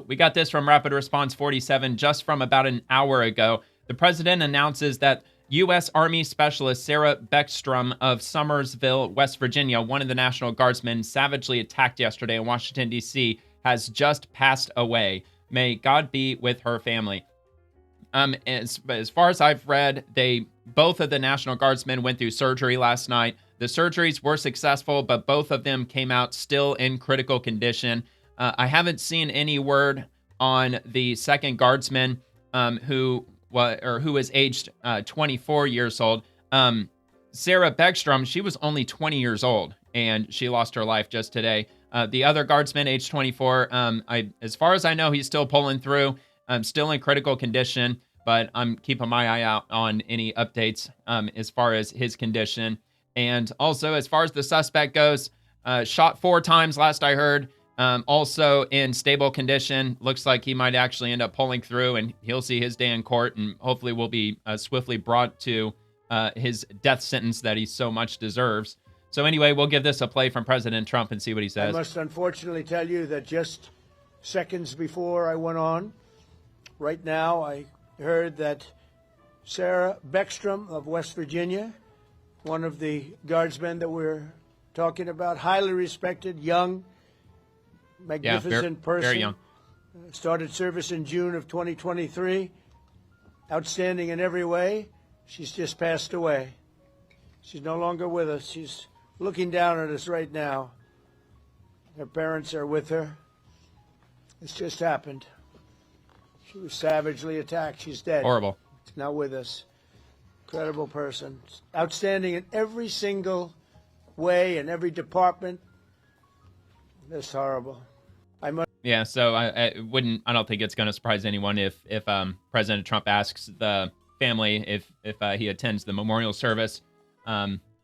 we got this from Rapid Response 47 just from about an hour ago. The president announces that U.S. Army Specialist Sarah Beckstrom of Summersville, West Virginia, one of the National Guardsmen savagely attacked yesterday in Washington, D.C., has just passed away. May God be with her family. As far as I've read, both of the National Guardsmen went through surgery last night. The surgeries were successful, but both of them came out still in critical condition. I haven't seen any word on the second guardsman who is aged 24 years old. Sarah Beckstrom, she was only 20 years old, and she lost her life just today. The other guardsman, age 24, as far as I know, he's still pulling through. Still in critical condition, but I'm keeping my eye out on any updates as far as his condition. And also, as far as the suspect goes, shot 4 times last I heard. Also in stable condition. Looks like he might actually end up pulling through, and he'll see his day in court, and hopefully will be swiftly brought to his death sentence that he so much deserves. So anyway, we'll give this a play from President Trump and see what he says. I must unfortunately tell you that just seconds before I went on, right now, I heard that Sarah Beckstrom of West Virginia, one of the guardsmen that we're talking about, highly respected, young, magnificent person. Very young. Started service in June of 2023. Outstanding in every way. She's just passed away. She's no longer with us. She's looking down at us right now. Her parents are with her. This just happened. She was savagely attacked. She's dead. Horrible. She's not with us. Incredible person. Outstanding in every single way, in every department. That's horrible. Yeah, so I don't think it's going to surprise anyone if President Trump asks the family if he attends the memorial service.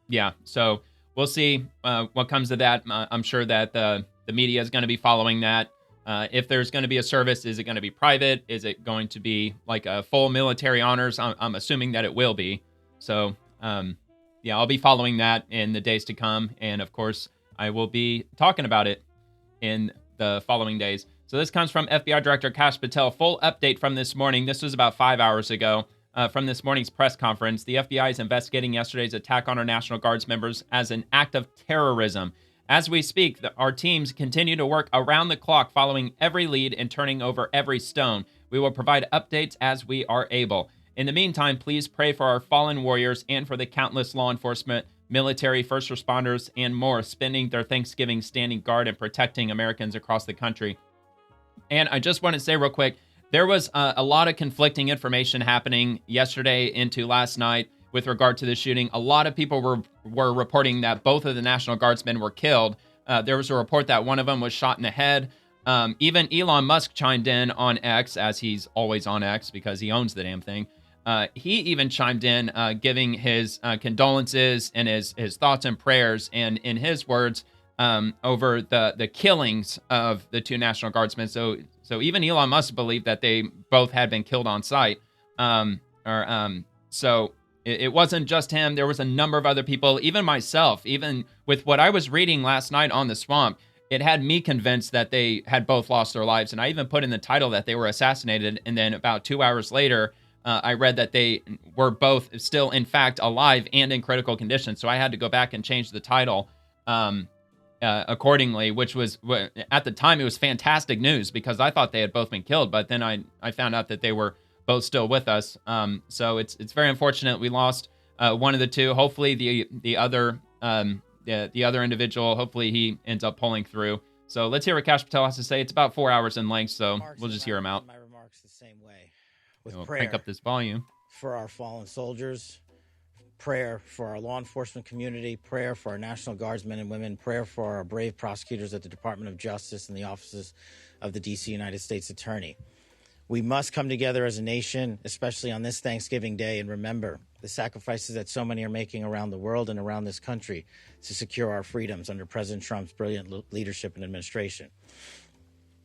Yeah, so we'll see what comes of that. I'm sure that the media is going to be following that. If there's going to be a service, is it going to be private? Is it going to be like a full military honors? I'm assuming that it will be. So, yeah, I'll be following that in the days to come. And, of course, I will be talking about it in the following days. So this comes from FBI Director Kash Patel. Full update from this morning. This was about 5 hours ago. From this morning's press conference, the FBI is investigating yesterday's attack on our National Guards members as an act of terrorism. As we speak, our teams continue to work around the clock, following every lead and turning over every stone. We will provide updates as we are able. In the meantime, please pray for our fallen warriors and for the countless law enforcement, military, first responders, and more spending their Thanksgiving standing guard and protecting Americans across the country. And I just want to say real quick, there was a lot of conflicting information happening yesterday into last night with regard to the shooting. A lot of people were reporting that both of the National Guardsmen were killed. There was a report that one of them was shot in the head. Even Elon Musk chimed in on X, as he's always on X because he owns the damn thing. He even chimed in, giving his condolences and his thoughts and prayers, and in his words, over the killings of the 2 National Guardsmen. So even Elon Musk believed that they both had been killed on site. So it wasn't just him. There was a number of other people, even myself, even with what I was reading last night on The Swamp, it had me convinced that they had both lost their lives. And I even put in the title that they were assassinated. And then about 2 hours later, I read that they were both still, in fact, alive and in critical condition. So I had to go back and change the title accordingly, which was, at the time, it was fantastic news because I thought they had both been killed. But then I found out that they were both still with us. So it's very unfortunate we lost one of the two. Hopefully the other individual, hopefully he ends up pulling through. So let's hear what Kash Patel has to say. It's about 4 hours in length, so we'll just hear him out. My remarks the same way. With We'll prayer crank up this volume. for our fallen soldiers, prayer for our law enforcement community, prayer for our National Guardsmen and women, prayer for our brave prosecutors at the Department of Justice and the offices of the D.C. United States Attorney. We must come together as a nation, especially on this Thanksgiving Day, and remember the sacrifices that so many are making around the world and around this country to secure our freedoms under President Trump's brilliant leadership and administration.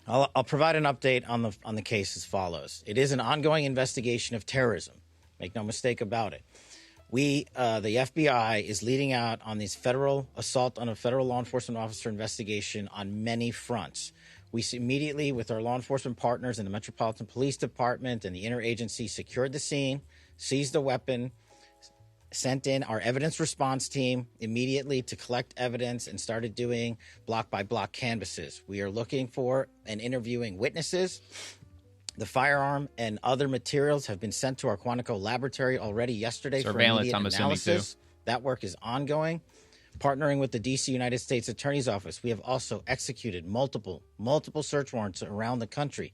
I'll provide an update on the case as follows. It is an ongoing investigation of terrorism. Make no mistake about it. The FBI is leading out on these federal assault on a federal law enforcement officer investigation on many fronts. We immediately, with our law enforcement partners in the Metropolitan Police Department and the interagency, secured the scene, seized the weapon, sent in our evidence response team immediately to collect evidence, and started doing block by block canvasses. We are looking for and interviewing witnesses. The firearm and other materials have been sent to our Quantico laboratory already yesterday for immediate analysis. That work is ongoing. Partnering with the D.C. United States Attorney's Office, we have also executed multiple search warrants around the country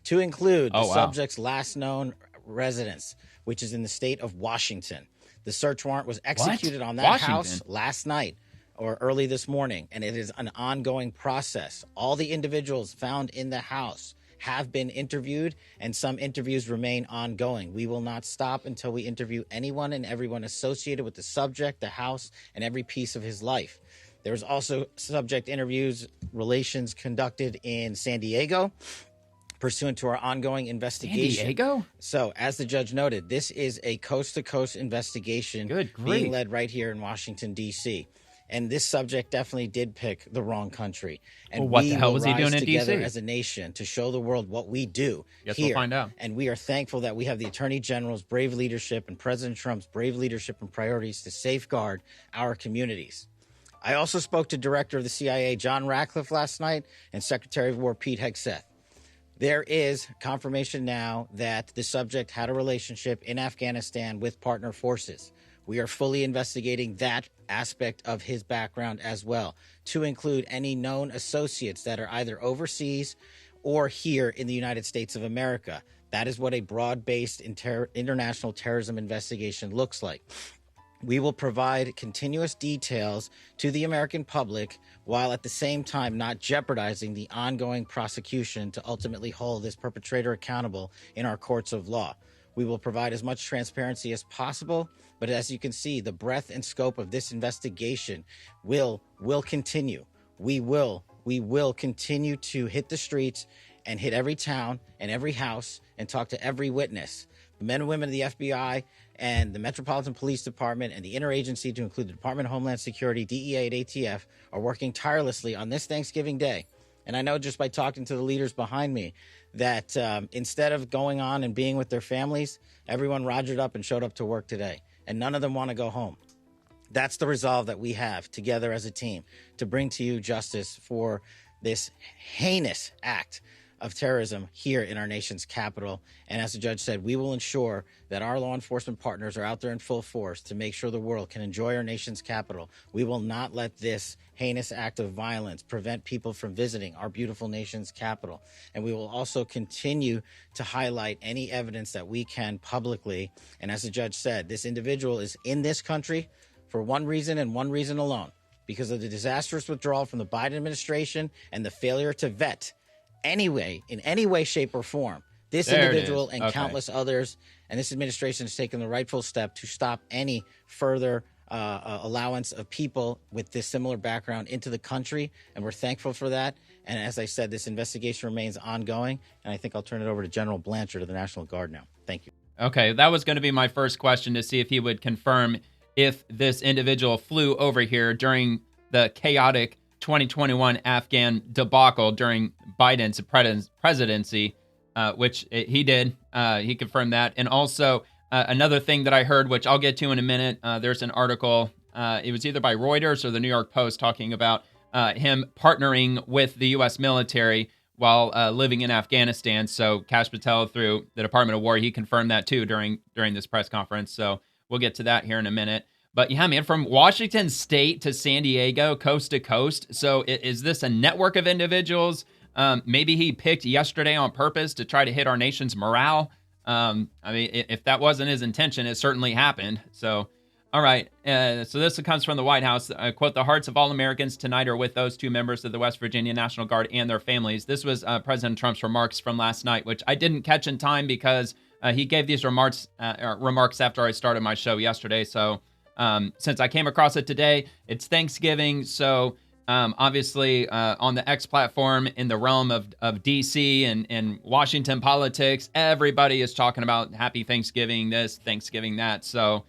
to include the subject's last known residence, which is in the state of Washington. The search warrant was executed on that house last night or early this morning, and it is an ongoing process. All the individuals found in the house have been interviewed, and some interviews remain ongoing. We will not stop until we interview anyone and everyone associated with the subject, the house, and every piece of his life. There's also subject interviews, relations conducted in San Diego, pursuant to our ongoing investigation. San Diego? So, as the judge noted, this is a coast-to-coast investigation being led right here in Washington, D.C., and this subject definitely did pick the wrong country. And what the hell was he doing in together D.C. as a nation to show the world what we do Guess here. We'll find out. And we are thankful that we have the Attorney General's brave leadership and President Trump's brave leadership and priorities to safeguard our communities. I also spoke to Director of the CIA, John Ratcliffe, last night, and Secretary of War, Pete Hegseth. There is confirmation now that the subject had a relationship in Afghanistan with partner forces. We are fully investigating that aspect of his background as well, to include any known associates that are either overseas or here in the United States of America. That is what a broad-based international terrorism investigation looks like. We will provide continuous details to the American public while at the same time not jeopardizing the ongoing prosecution to ultimately hold this perpetrator accountable in our courts of law. We will provide as much transparency as possible, but as you can see, the breadth and scope of this investigation will continue. We will continue to hit the streets and hit every town and every house and talk to every witness. The men and women of the FBI and the Metropolitan Police Department and the interagency, to include the Department of Homeland Security, DEA, and ATF, are working tirelessly on this Thanksgiving Day. And I know just by talking to the leaders behind me that instead of going on and being with their families, everyone rogered up and showed up to work today. And none of them want to go home. That's the resolve that we have together as a team to bring to you justice for this heinous act of terrorism here in our nation's capital. And as the judge said, we will ensure that our law enforcement partners are out there in full force to make sure the world can enjoy our nation's capital. We will not let this heinous act of violence prevent people from visiting our beautiful nation's capital. And we will also continue to highlight any evidence that we can publicly. And as the judge said, this individual is in this country for one reason and one reason alone, because of the disastrous withdrawal from the Biden administration and the failure to vet anyway, in any way, shape, or form, this individual and countless others. And this administration has taken the rightful step to stop any further allowance of people with this similar background into the country. And we're thankful for that. And as I said, this investigation remains ongoing. And I think I'll turn it over to General Blanchard of the National Guard now. Thank you. Okay, that was going to be my first question, to see if he would confirm if this individual flew over here during the chaotic 2021 Afghan debacle during Biden's presidency, which he did. He confirmed that. And also another thing that I heard, which I'll get to in a minute, there's an article, it was either by Reuters or the New York Post, talking about him partnering with the U.S. military while living in Afghanistan. So Kash Patel, through the Department of War, he confirmed that too during this press conference. So we'll get to that here in a minute. But yeah, man, from Washington State to San Diego, coast to coast. So is this a network of individuals? Maybe he picked yesterday on purpose to try to hit our nation's morale. I mean, if that wasn't his intention, it certainly happened. So, all right. So this comes from the White House. Quote, "The hearts of all Americans tonight are with those two members of the West Virginia National Guard and their families." This was President Trump's remarks from last night, which I didn't catch in time because he gave these remarks after I started my show yesterday. So since I came across it today, it's Thanksgiving. So obviously on the X platform, in the realm of DC and Washington politics, everybody is talking about happy Thanksgiving this, Thanksgiving that. So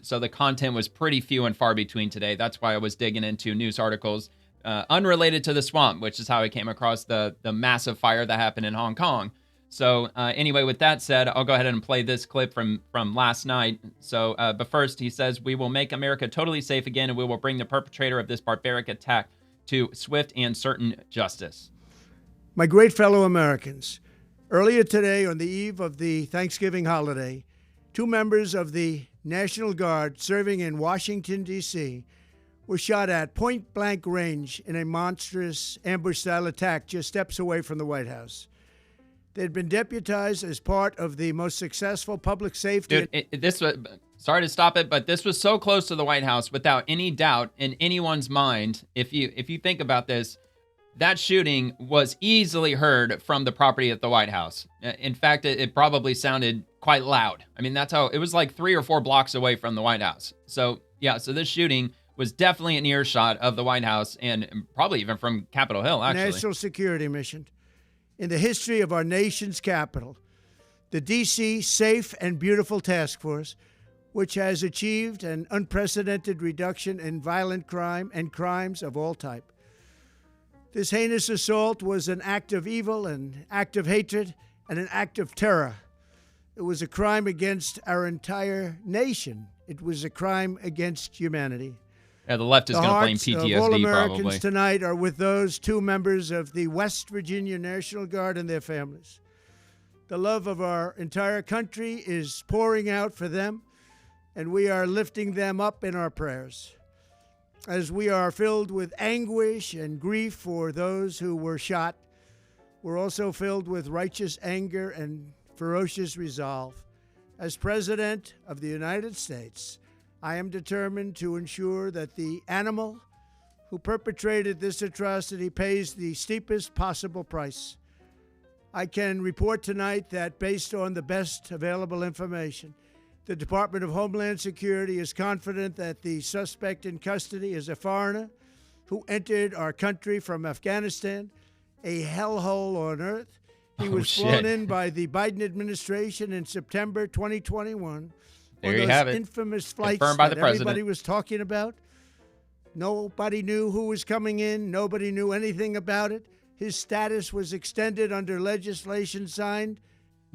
so the content was pretty few and far between today. That's why I was digging into news articles unrelated to the swamp, which is how I came across the massive fire that happened in Hong Kong. So anyway, with that said, I'll go ahead and play this clip from last night. So, but first, he says, "We will make America totally safe again, and we will bring the perpetrator of this barbaric attack to swift and certain justice." My great fellow Americans, earlier today, on the eve of the Thanksgiving holiday, 2 members of the National Guard serving in Washington, D.C., were shot at point-blank range in a monstrous ambush-style attack just steps away from the White House. They'd been deputized as part of the most successful public safety. Dude, this was, sorry to stop it, but this was so close to the White House without any doubt in anyone's mind. If you think about this, that shooting was easily heard from the property at the White House. In fact, it probably sounded quite loud. I mean, that's how it was, like 3 or 4 blocks away from the White House. So yeah, so this shooting was definitely an earshot of the White House and probably even from Capitol Hill, actually. National security mission in the history of our nation's capital, the D.C. Safe and Beautiful Task Force, which has achieved an unprecedented reduction in violent crime and crimes of all type. This heinous assault was an act of evil, an act of hatred, and an act of terror. It was a crime against our entire nation. It was a crime against humanity. Yeah, the left is going to blame PTSD, the hearts of all Americans probably. Tonight are with those 2 members of the West Virginia National Guard and their families. The love of our entire country is pouring out for them, and we are lifting them up in our prayers. As we are filled with anguish and grief for those who were shot, we're also filled with righteous anger and ferocious resolve. As President of the United States, I am determined to ensure that the animal who perpetrated this atrocity pays the steepest possible price. I can report tonight that based on the best available information, the Department of Homeland Security is confident that the suspect in custody is a foreigner who entered our country from Afghanistan, a hellhole on earth. He was flown in by the Biden administration in September 2021. There you have it. Infamous flights Confirmed by the that president. everybody was talking about. Nobody knew who was coming in. Nobody knew anything about it. His status was extended under legislation signed.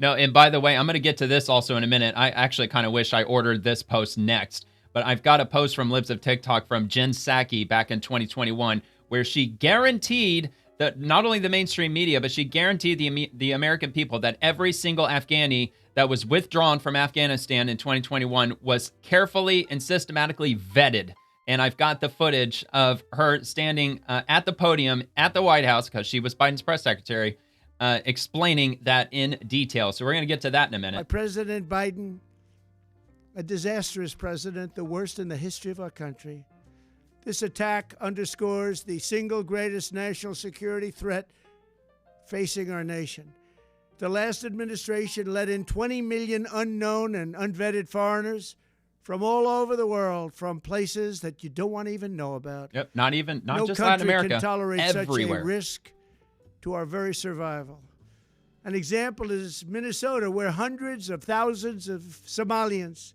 No, and by the way, I'm going to get to this also in a minute. I actually kind of wish I ordered this post next, but I've got a post from Libs of TikTok from Jen Psaki back in 2021 where she guaranteed that not only the mainstream media, but she guaranteed the American people that every single Afghani that was withdrawn from Afghanistan in 2021 was carefully and systematically vetted. And I've got the footage of her standing at the podium at the White House, because she was Biden's press secretary, explaining that in detail. So we're going to get to that in a minute. By President Biden, a disastrous president, the worst in the history of our country. This attack underscores the single greatest national security threat facing our nation. The last administration let in 20 million unknown and unvetted foreigners from all over the world, from places that you don't want to even know about. Yep, not just Latin America. No country can tolerate everywhere. such a risk to our very survival. An example is Minnesota, where hundreds of thousands of Somalians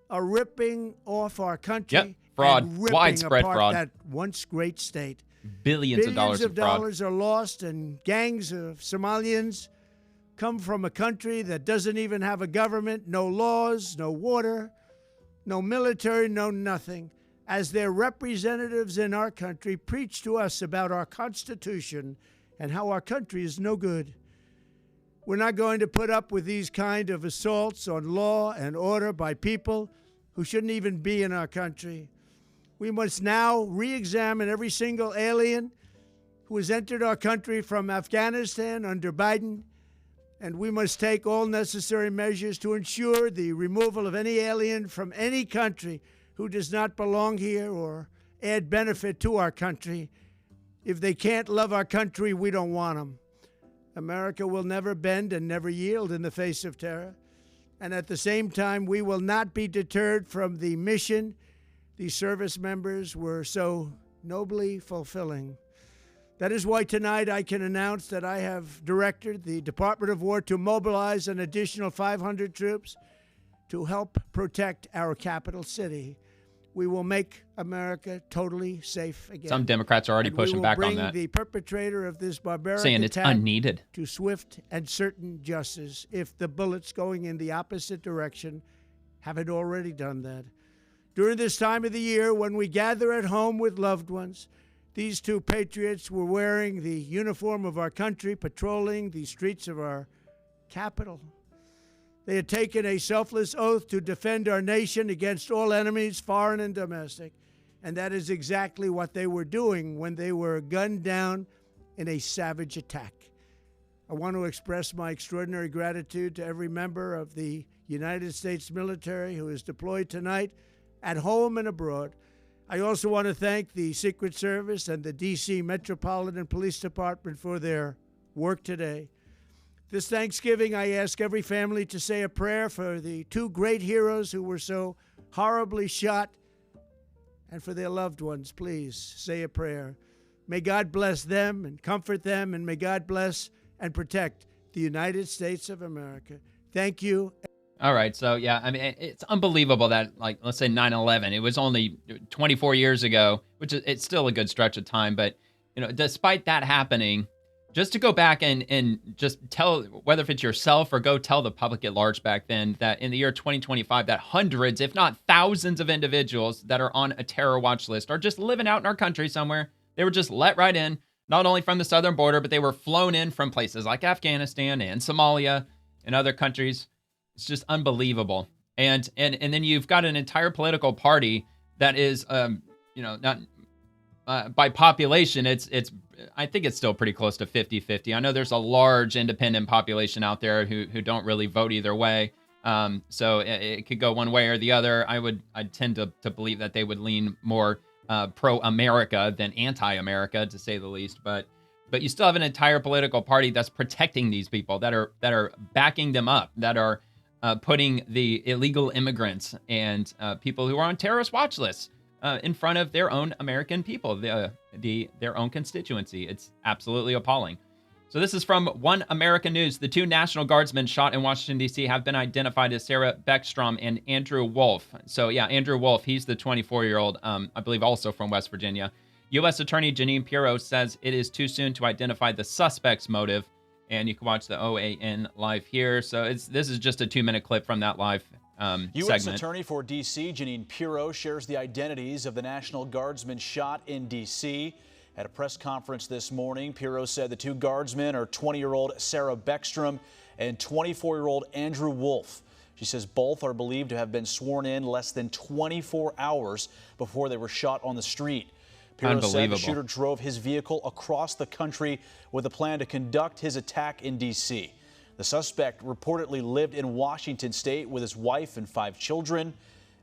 are ripping off our country. Yep, fraud, and ripping widespread apart fraud. That once great state. Billions of dollars of fraud. dollars are lost, and gangs of Somalians come from a country that doesn't even have a government, no laws, no water, no military, no nothing. As their representatives in our country preach to us about our Constitution and how our country is no good. We're not going to put up with these kind of assaults on law and order by people who shouldn't even be in our country. We must now re-examine every single alien who has entered our country from Afghanistan under Biden, and we must take all necessary measures to ensure the removal of any alien from any country who does not belong here or add benefit to our country. If they can't love our country, we don't want them. America will never bend and never yield in the face of terror. And at the same time, we will not be deterred from the mission these service members were so nobly fulfilling. That is why tonight I can announce that I have directed the Department of War to mobilize an additional 500 troops to help protect our capital city. we will make America totally safe again. Some Democrats are already pushing back on that, we will bring the perpetrator of this barbaric saying it's attack unneeded to swift and certain justice if the bullets going in the opposite direction haven't already done that. During this time of the year, when we gather at home with loved ones, these two patriots were wearing the uniform of our country, patrolling the streets of our capital. They had taken a selfless oath to defend our nation against all enemies, foreign and domestic. And that is exactly what they were doing when they were gunned down in a savage attack. I want to express my extraordinary gratitude to every member of the United States military who is deployed tonight at home and abroad. I also want to thank the Secret Service and the D.C. Metropolitan Police Department for their work today. This Thanksgiving, I ask every family to say a prayer for the two great heroes who were so horribly shot, and for their loved ones. Please say a prayer. May God bless them and comfort them, and may God bless and protect the United States of America. Thank you. All right. So, yeah, I mean, it's unbelievable that, like, let's say 9/11, it was only 24 years ago, which is, it's still a good stretch of time. But, you know, despite that happening, just to go back and just tell, whether if it's yourself or go tell the public at large back then, that in the year 2025, that hundreds, if not thousands of individuals that are on a terror watch list are just living out in our country somewhere. They were just let right in, not only from the southern border, but they were flown in from places like Afghanistan and Somalia and other countries. It's just unbelievable. And then you've got an entire political party that is, not by population, it's I think it's still pretty close to 50-50. I know there's a large independent population out there who don't really vote either way. So it could go one way or the other. I'd tend to believe that they would lean more pro-America than anti-America, to say the least. But you still have an entire political party that's protecting these people, that are backing them up, that are putting the illegal immigrants and people who are on terrorist watch lists in front of their own American people, their own constituency. It's absolutely appalling. So this is from One American News. The two National Guardsmen shot in Washington, D.C. have been identified as Sarah Beckstrom and Andrew Wolf. So yeah, Andrew Wolf, he's the 24-year-old, I believe also from West Virginia. U.S. Attorney Janine Pirro says it is too soon to identify the suspect's motive. And you can watch the OAN live here. So this is just a 2-minute clip from that live U.S. segment. Attorney for D.C. Janine Pirro shares the identities of the National Guardsmen shot in D.C. At a press conference this morning, Pirro said the two guardsmen are 20-year-old Sarah Beckstrom and 24-year-old Andrew Wolf. She says both are believed to have been sworn in less than 24 hours before they were shot on the street. Pirro said the shooter drove his vehicle across the country with a plan to conduct his attack in D.C. The suspect reportedly lived in Washington state with his wife and 5 children.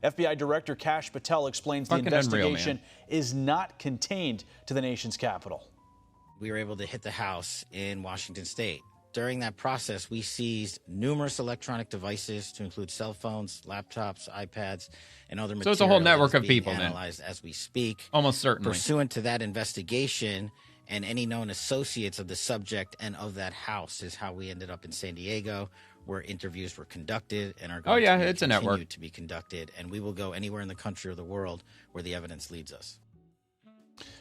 FBI Director Kash Patel explains the investigation is not contained to the nation's capital. We were able to hit the house in Washington state. During that process, we seized numerous electronic devices to include cell phones, laptops, iPads, and other material. So it's a whole network of people analyzed as we speak. Almost certainly. Pursuant to that investigation and any known associates of the subject and of that house is how we ended up in San Diego, where interviews were conducted and are going to continue to be conducted. And we will go anywhere in the country or the world where the evidence leads us.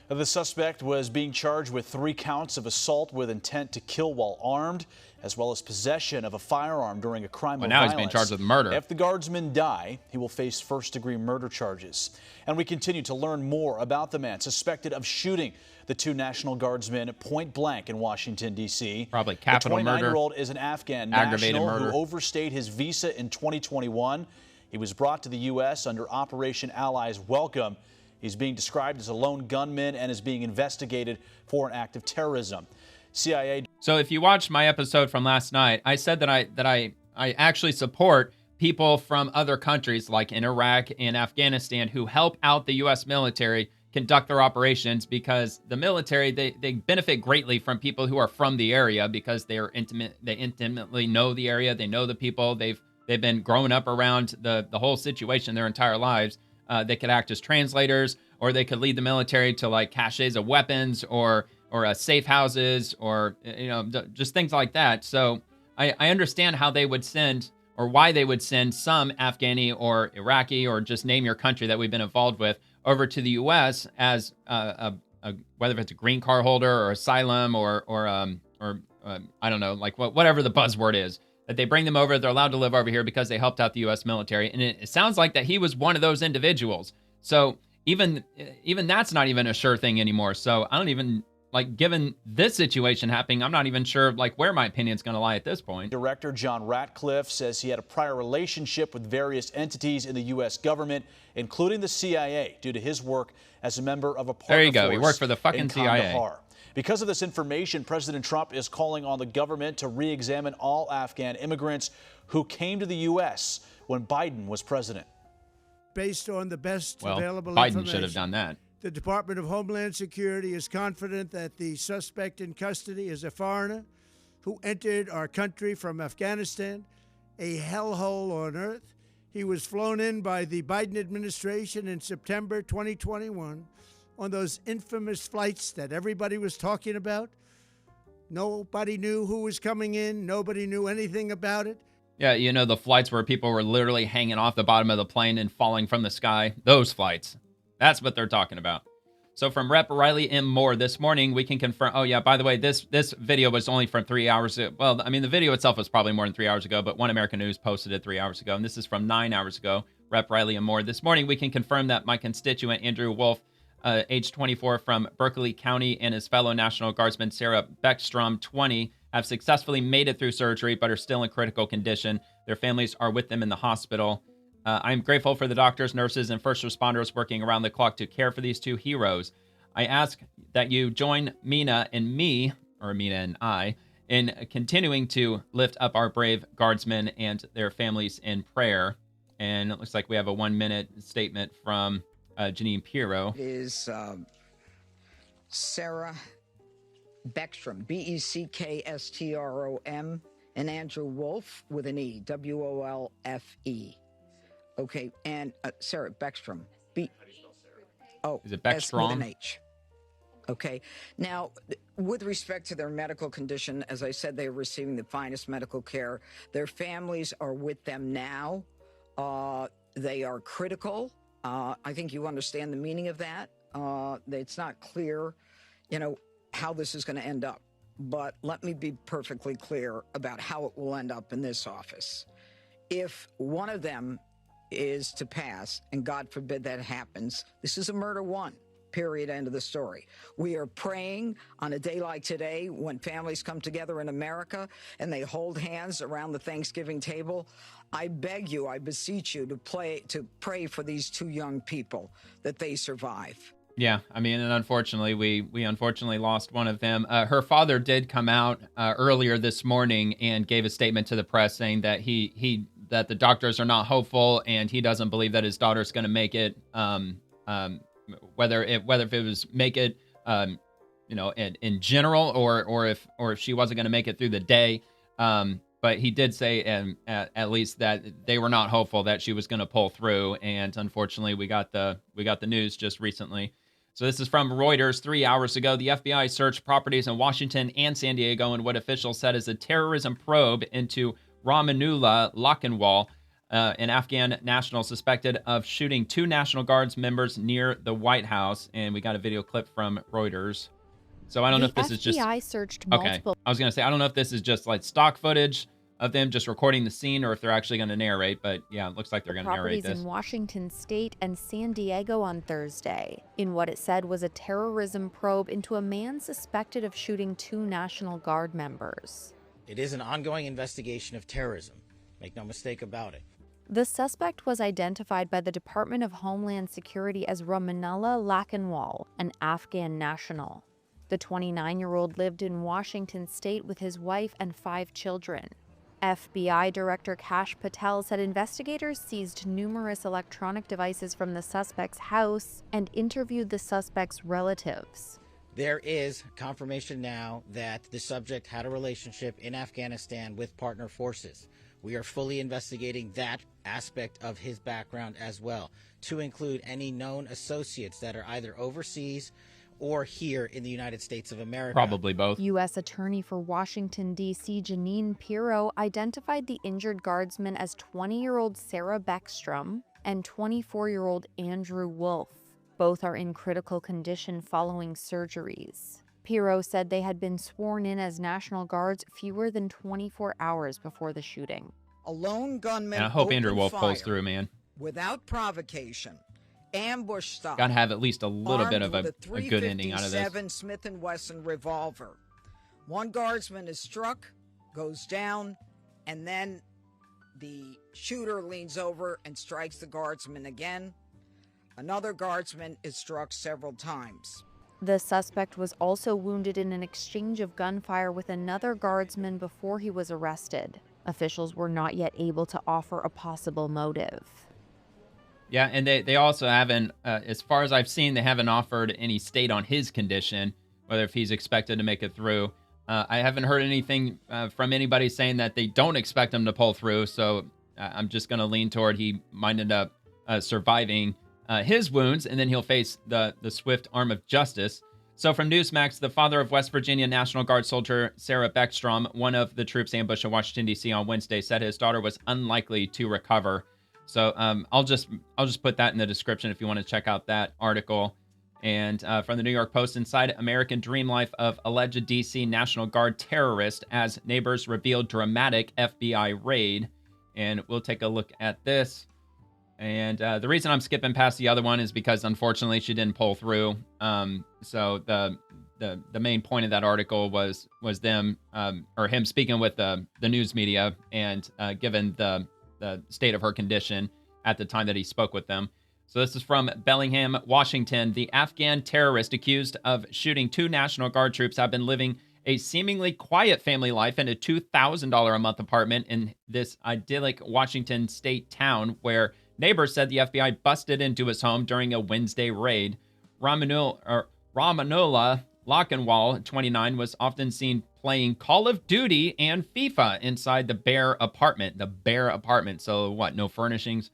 The suspect was being charged with 3 counts of assault with intent to kill while armed, as well as possession of a firearm during a crime of violence. Now he's being charged with murder. If the guardsmen die, he will face first-degree murder charges. And we continue to learn more about the man suspected of shooting the two National Guardsmen point blank in Washington, D.C. Probably capital murder. The 29-year-old is an Afghan national who overstayed his visa in 2021. He was brought to the U.S. under Operation Allies Welcome. He's being described as a lone gunman and is being investigated for an act of terrorism. CIA. So if you watched my episode from last night, I said that I actually support people from other countries like in Iraq and Afghanistan who help out the U.S. military conduct their operations, because the military, they benefit greatly from people who are from the area because they intimately know the area, they know the people, they've been growing up around the whole situation their entire lives. They could act as translators, or they could lead the military to like caches of weapons or safe houses, or just things like that. So I understand how they would send or why they would send some Afghani or Iraqi or just name your country that we've been involved with over to the U.S. as whether it's a green card holder or asylum or I don't know, like whatever the buzzword is, that they bring them over. They're allowed to live over here because they helped out the U.S. military. And it sounds like that he was one of those individuals. So even that's not even a sure thing anymore. So I don't even, like, given this situation happening, I'm not even sure, like, where my opinion's going to lie at this point. Director John Ratcliffe says he had a prior relationship with various entities in the U.S. government, including the CIA, due to his work as a member of a partner There you go. force He worked for the fucking in CIA. Kandahar. Because of this information, President Trump is calling on the government to re-examine all Afghan immigrants who came to the U.S. when Biden was president. Based on the best available Biden information, should have done that. the Department of Homeland Security is confident that the suspect in custody is a foreigner who entered our country from Afghanistan, a hellhole on earth. He was flown in by the Biden administration in September 2021 on those infamous flights that everybody was talking about. Nobody knew who was coming in. Nobody knew anything about it. Yeah, you know, the flights where people were literally hanging off the bottom of the plane and falling from the sky. Those flights. That's what they're talking about. So from Rep. Riley M. Moore this morning, we can confirm. Oh, yeah, by the way, this video was only from 3 hours ago. Well, I mean, the video itself was probably more than 3 hours ago, but One American News posted it 3 hours ago. And this is from 9 hours ago. Rep. Riley M. Moore. This morning, we can confirm that my constituent, Andrew Wolf, age 24, from Berkeley County, and his fellow National Guardsman, Sarah Beckstrom, 20, have successfully made it through surgery, but are still in critical condition. Their families are with them in the hospital. I'm grateful for the doctors, nurses, and first responders working around the clock to care for these two heroes. I ask that you join Mina and me, or Mina and I, in continuing to lift up our brave guardsmen and their families in prayer. And it looks like we have a 1-minute statement from Janine Pirro. Is Sarah Beckstrom, Beckstrom, and Andrew Wolf with an E, Wolfe. Okay, and Sarah Beckstrom. Is it Beckstrom? With an H. Okay. Now, with respect to their medical condition, as I said, they are receiving the finest medical care. Their families are with them now. They are critical. I think you understand the meaning of that. It's not clear, how this is going to end up. But let me be perfectly clear about how it will end up in this office. If one of them is to pass, and God forbid that happens, this is a murder one, period, end of the story. We are praying on a day like today when families come together in America and they hold hands around the Thanksgiving table. I beg you, I beseech you to pray for these two young people, that they survive. Yeah, I mean, and unfortunately, we unfortunately lost one of them. Her father did come out earlier this morning and gave a statement to the press saying that that the doctors are not hopeful and he doesn't believe that his daughter's going to make it. Whether if it was make it, in general, or if she wasn't going to make it through the day. But he did say, at least, that they were not hopeful that she was going to pull through. And unfortunately, we got the news just recently. So this is from Reuters 3 hours ago. The FBI searched properties in Washington and San Diego in what officials said is a terrorism probe into Rahmanullah Lakhanwal, an Afghan national suspected of shooting 2 National Guards members near the White House. And we got a video clip from Reuters. So I don't know if this is just... The FBI searched multiple... Okay, I was going to say, I don't know if this is just like stock footage of them just recording the scene or if they're actually going to narrate. But yeah, it looks like they're going to narrate this. Properties in Washington State and San Diego on Thursday in what it said was a terrorism probe into a man suspected of shooting 2 National Guard members. It is an ongoing investigation of terrorism. Make no mistake about it. The suspect was identified by the Department of Homeland Security as Rahmanullah Lakhanwal, an Afghan national. The 29-year-old lived in Washington State with his wife and 5 children. FBI Director Kash Patel said investigators seized numerous electronic devices from the suspect's house and interviewed the suspect's relatives. There is confirmation now that the subject had a relationship in Afghanistan with partner forces. We are fully investigating that aspect of his background as well, to include any known associates that are either overseas or here in the United States of America. Probably both. U.S. Attorney for Washington, D.C. Janine Pirro identified the injured guardsmen as 20-year-old Sarah Beckstrom and 24-year-old Andrew Wolf. Both are in critical condition following surgeries. Pirro said they had been sworn in as National Guards fewer than 24 hours before the shooting. A lone gunman And I hope Andrew opened Wolf pulls fire through, man. without provocation, ambush style. Gotta have at least a little bit of armed a with good ending out of this. .357 Smith & Wesson revolver. One guardsman is struck, goes down, and then the shooter leans over and strikes the guardsman again. Another guardsman is struck several times. The suspect was also wounded in an exchange of gunfire with another guardsman before he was arrested. Officials were not yet able to offer a possible motive. Yeah, and they also haven't, as far as I've seen, they haven't offered any state on his condition, whether if he's expected to make it through. I haven't heard anything from anybody saying that they don't expect him to pull through, so I'm just going to lean toward he might end up surviving his wounds, and then he'll face the swift arm of justice. So from Newsmax, the father of West Virginia National Guard soldier Sarah Beckstrom, one of the troops ambushed in Washington, D.C. on Wednesday, said his daughter was unlikely to recover. So I'll just put that in the description if you want to check out that article. And from the New York Post, inside American dream life of alleged D.C. National Guard terrorist as neighbors reveal dramatic FBI raid. And we'll take a look at this. And the reason I'm skipping past the other one is because, unfortunately, she didn't pull through. So the main point of that article was them or him speaking with the news media and given the state of her condition at the time that he spoke with them. So this is from Bellingham, Washington. The Afghan terrorist accused of shooting 2 National Guard troops have been living a seemingly quiet family life in a $2,000 a month apartment in this idyllic Washington state town where neighbors said the FBI busted into his home during a Wednesday raid. Ramanola Lockenwall, 29, was often seen playing Call of Duty and FIFA inside the bare apartment. The bare apartment. So what, no furnishings?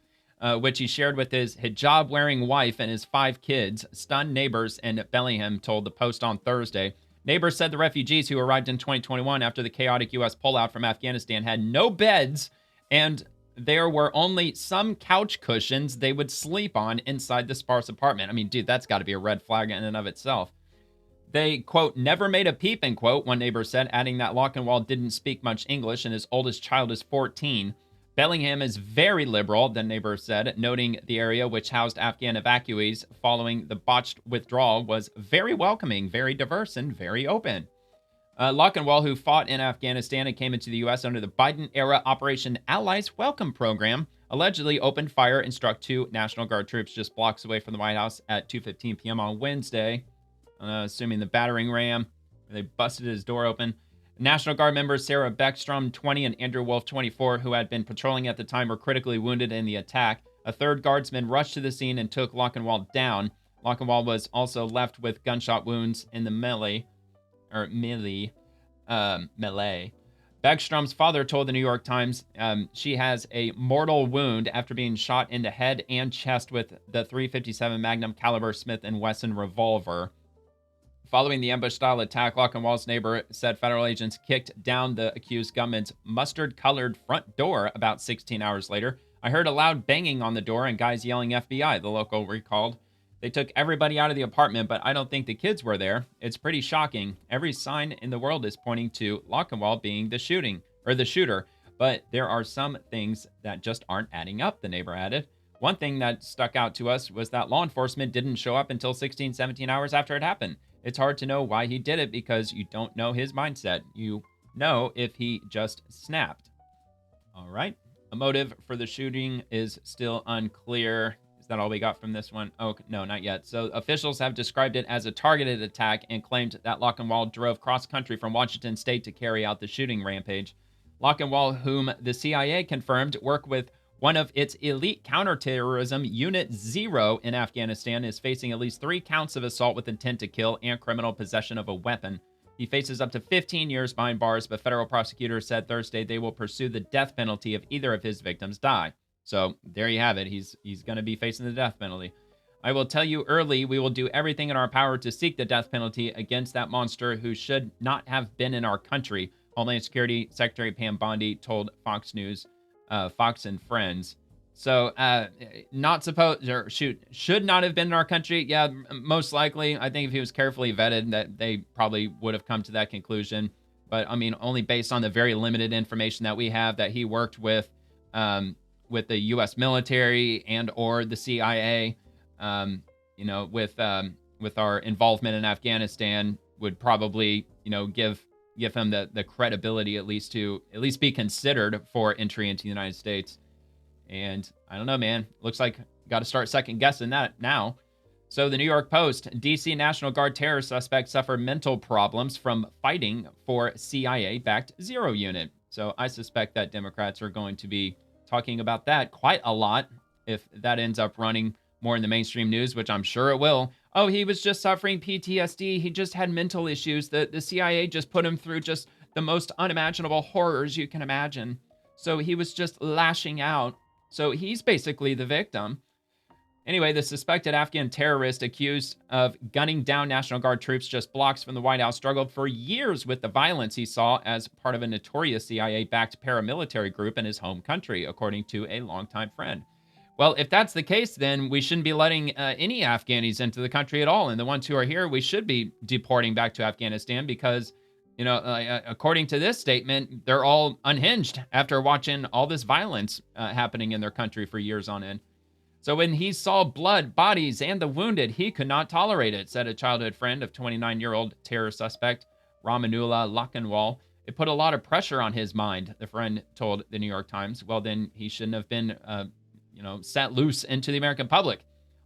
Which he shared with his hijab-wearing wife and his 5 kids. Stunned neighbors in Bellingham told the Post on Thursday. Neighbors said the refugees who arrived in 2021 after the chaotic U.S. pullout from Afghanistan had no beds, and there were only some couch cushions they would sleep on inside the sparse apartment. I mean, dude, that's got to be a red flag in and of itself. They, quote, never made a peep, end quote, one neighbor said, adding that Lockenwall didn't speak much English and his oldest child is 14. Bellingham is very liberal, the neighbor said, noting the area, which housed Afghan evacuees following the botched withdrawal, was very welcoming, very diverse, and very open. Lockenwall, who fought in Afghanistan and came into the U.S. under the Biden-era Operation Allies Welcome program, allegedly opened fire and struck 2 National Guard troops just blocks away from the White House at 2:15 p.m. on Wednesday. Assuming the battering ram, they busted his door open. National Guard members Sarah Beckstrom, 20, and Andrew Wolf, 24, who had been patrolling at the time, were critically wounded in the attack. A third guardsman rushed to the scene and took Lockenwall down. Lockenwall was also left with gunshot wounds in the melee. Beckstrom's father told the New York Times she has a mortal wound after being shot in the head and chest with the .357 Magnum caliber Smith & Wesson revolver. Following the ambush-style attack, Lockenwall's neighbor said federal agents kicked down the accused gunman's mustard-colored front door about 16 hours later. I heard a loud banging on the door and guys yelling FBI, the local recalled. They took everybody out of the apartment, but I don't think the kids were there. It's pretty shocking. Every sign in the world is pointing to Lockenwall being the shooter, but there are some things that just aren't adding up, the neighbor added. One thing that stuck out to us was that law enforcement didn't show up until 16, 17 hours after it happened. It's hard to know why he did it because you don't know his mindset. You know if he just snapped. All right. A motive for the shooting is still unclear. Is that all we got from this one? Oh, no, not yet. So officials have described it as a targeted attack and claimed that Lockenwall drove cross-country from Washington state to carry out the shooting rampage. Lockenwall, whom the CIA confirmed worked with one of its elite counterterrorism, Unit 0 in Afghanistan, is facing at least 3 counts of assault with intent to kill and criminal possession of a weapon. He faces up to 15 years behind bars, but federal prosecutors said Thursday they will pursue the death penalty if either of his victims die. So there you have it. He's going to be facing the death penalty. I will tell you early, we will do everything in our power to seek the death penalty against that monster who should not have been in our country, Homeland Security Secretary Pam Bondi told Fox News, Fox and Friends. So, not supposed, or should not have been in our country. Yeah, most likely. I think if he was carefully vetted, that they probably would have come to that conclusion. But I mean, only based on the very limited information that we have, that he worked with the U.S. military and or the CIA, with our involvement in Afghanistan, would probably, give him the credibility at least to be considered for entry into the United States. And I don't know, man. Looks like got to start second guessing that now. So the New York Post, D.C. National Guard terror suspects suffer mental problems from fighting for CIA-backed Zero Unit. So I suspect that Democrats are going to be talking about that quite a lot if that ends up running more in the mainstream news, which I'm sure it will. Oh, he was just suffering PTSD. He just had mental issues. The CIA just put him through just the most unimaginable horrors you can imagine. So he was just lashing out. So he's basically the victim. Anyway, the suspected Afghan terrorist accused of gunning down National Guard troops just blocks from the White House struggled for years with the violence he saw as part of a notorious CIA-backed paramilitary group in his home country, according to a longtime friend. Well, if that's the case, then we shouldn't be letting any Afghanis into the country at all. And the ones who are here, we should be deporting back to Afghanistan because, according to this statement, they're all unhinged after watching all this violence happening in their country for years on end. So when he saw blood, bodies, and the wounded, he could not tolerate it, said a childhood friend of 29-year-old terror suspect Ramanullah Lakhanwal. It put a lot of pressure on his mind, the friend told the New York Times. Well, then he shouldn't have been, set loose into the American public.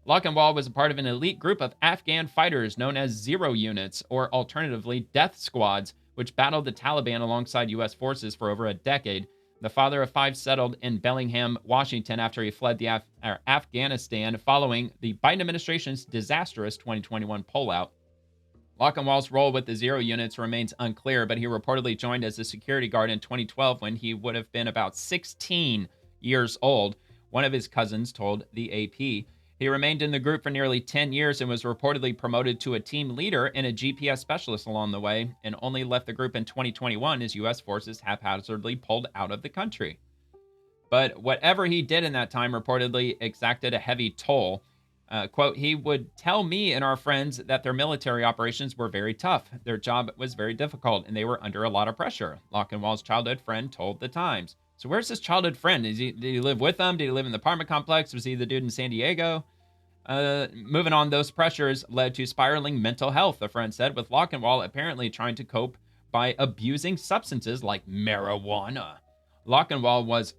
Lakhanwal was a part of an elite group of Afghan fighters known as Zero Units, or alternatively Death Squads, which battled the Taliban alongside U.S. forces for over a decade. The father of 5 settled in Bellingham, Washington, after he fled the Afghanistan following the Biden administration's disastrous 2021 pullout. Lakhanwal's role with the Zero Units remains unclear, but he reportedly joined as a security guard in 2012 when he would have been about 16 years old, one of his cousins told the AP. He remained in the group for nearly 10 years and was reportedly promoted to a team leader and a GPS specialist along the way, and only left the group in 2021 as U.S. forces haphazardly pulled out of the country. But whatever he did in that time reportedly exacted a heavy toll. Quote, he would tell me and our friends that their military operations were very tough. Their job was very difficult, and they were under a lot of pressure, Lakhanwal's childhood friend told The Times. So where's his childhood friend? Did he live with them? Did he live in the apartment complex? Was he the dude in San Diego? Moving on, those pressures led to spiraling mental health, the friend said, with Lakhanwal apparently trying to cope by abusing substances like marijuana. Lakhanwal was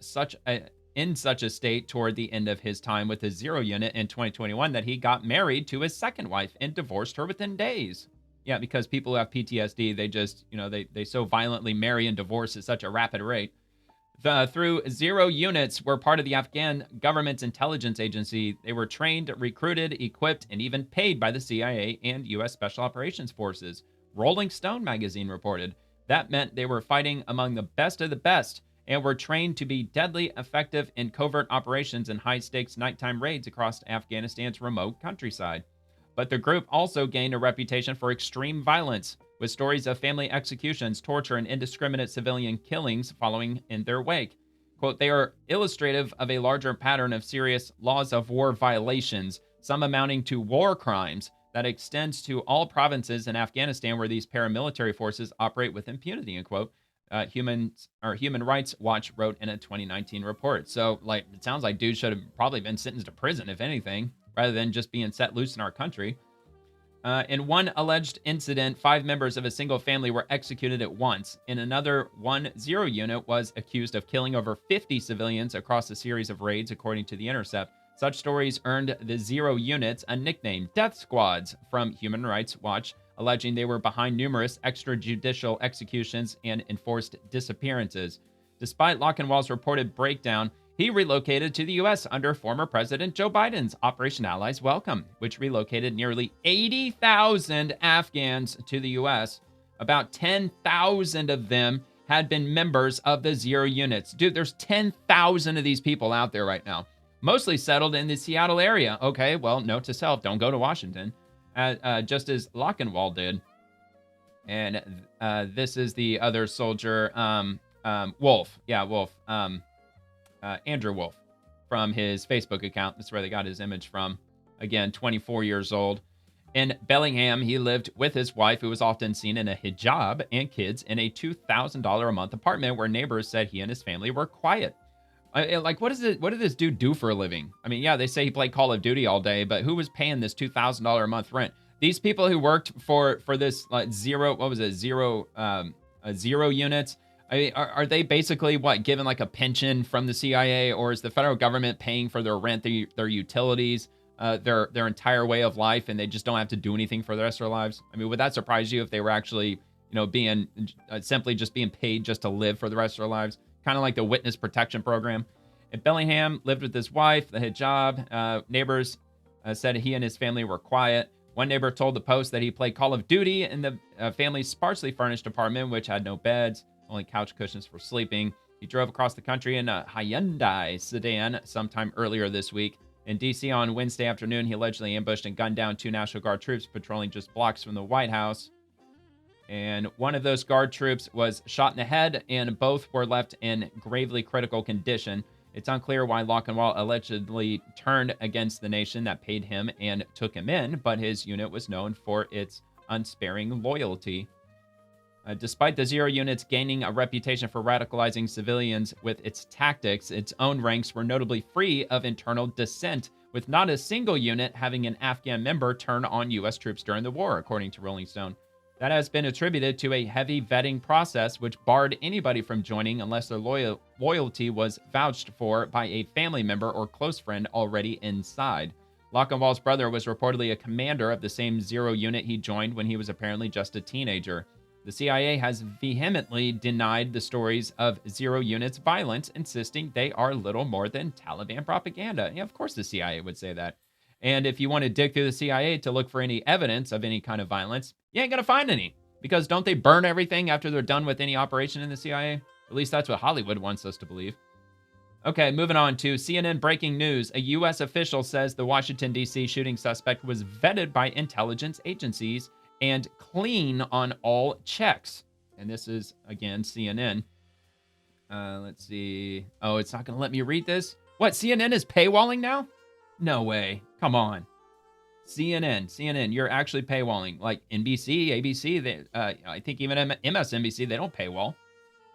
in such a state toward the end of his time with his Zero Unit in 2021 that he got married to his second wife and divorced her within days. Yeah, because people who have PTSD, they just, they so violently marry and divorce at such a rapid rate. The thru Zero Units were part of the Afghan government's intelligence agency. They were trained, recruited, equipped, and even paid by the CIA and U.S. Special Operations Forces. Rolling Stone magazine reported. That meant they were fighting among the best of the best and were trained to be deadly effective in covert operations and high-stakes nighttime raids across Afghanistan's remote countryside. But the group also gained a reputation for extreme violence, with stories of family executions, torture, and indiscriminate civilian killings following in their wake. Quote, they are illustrative of a larger pattern of serious laws of war violations, some amounting to war crimes, that extends to all provinces in Afghanistan where these paramilitary forces operate with impunity, end quote. Human Rights Watch wrote in a 2019 report. So, it sounds like dude should have probably been sentenced to prison, if anything, rather than just being set loose in our country. In one alleged incident, 5 members of a single family were executed at once. In another, one Zero Unit was accused of killing over 50 civilians across a series of raids, according to The Intercept. Such stories earned the Zero Units a nickname, Death Squads, from Human Rights Watch, alleging they were behind numerous extrajudicial executions and enforced disappearances. Despite Lakhanwal's reported breakdown, he relocated to the U.S. under former President Joe Biden's Operation Allies Welcome, which relocated nearly 80,000 Afghans to the U.S. About 10,000 of them had been members of the Zero Units. Dude, there's 10,000 of these people out there right now. mostly settled in the Seattle area. Okay, well, note to self, don't go to Washington, just as Lockenwall did. And this is the other soldier, Wolf. Yeah, Wolf. Andrew Wolf, from his Facebook account. That's where they got his image from. Again, 24 years old. In Bellingham, he lived with his wife, who was often seen in a hijab, and kids in a $2,000 a month apartment where neighbors said he and his family were quiet. Like, what did this dude do for a living? I mean, yeah, they say he played Call of Duty all day, but who was paying this $2,000 a month rent? These people who worked for this like zero units. I mean, are they basically given like a pension from the CIA, or is the federal government paying for their rent, their utilities, their entire way of life, and they just don't have to do anything for the rest of their lives? I mean, would that surprise you if they were actually, being simply just being paid just to live for the rest of their lives? Kind of like the witness protection program. In Bellingham, lived with his wife, the hijab. Neighbors said he and his family were quiet. One neighbor told the Post that he played Call of Duty in the family's sparsely furnished apartment, which had no beds, only couch cushions for sleeping. He drove across the country in a Hyundai sedan sometime earlier this week. In D.C. on Wednesday afternoon, he allegedly ambushed and gunned down 2 National Guard troops patrolling just blocks from the White House. And one of those Guard troops was shot in the head, and both were left in gravely critical condition. It's unclear why Lockenwall allegedly turned against the nation that paid him and took him in, but his unit was known for its unsparing loyalty. Despite the Zero units gaining a reputation for radicalizing civilians with its tactics, its own ranks were notably free of internal dissent, with not a single unit having an Afghan member turn on U.S. troops during the war, according to Rolling Stone. That has been attributed to a heavy vetting process which barred anybody from joining unless their loyalty was vouched for by a family member or close friend already inside. Lockenwall's brother was reportedly a commander of the same Zero unit he joined when he was apparently just a teenager. The CIA has vehemently denied the stories of Zero unit's violence, insisting they are little more than Taliban propaganda. Yeah, of course the CIA would say that. And if you want to dig through the CIA to look for any evidence of any kind of violence, you ain't going to find any. Because don't they burn everything after they're done with any operation in the CIA? At least that's what Hollywood wants us to believe. Okay, moving on to CNN breaking news. A U.S. official says the Washington, D.C. shooting suspect was vetted by intelligence agencies and clean on all checks. And this is, again, CNN. Let's see. Oh, it's not going to let me read this? What, CNN is paywalling now? No way. Come on. CNN, you're actually paywalling. Like NBC, ABC, they, I think even MSNBC, they don't paywall.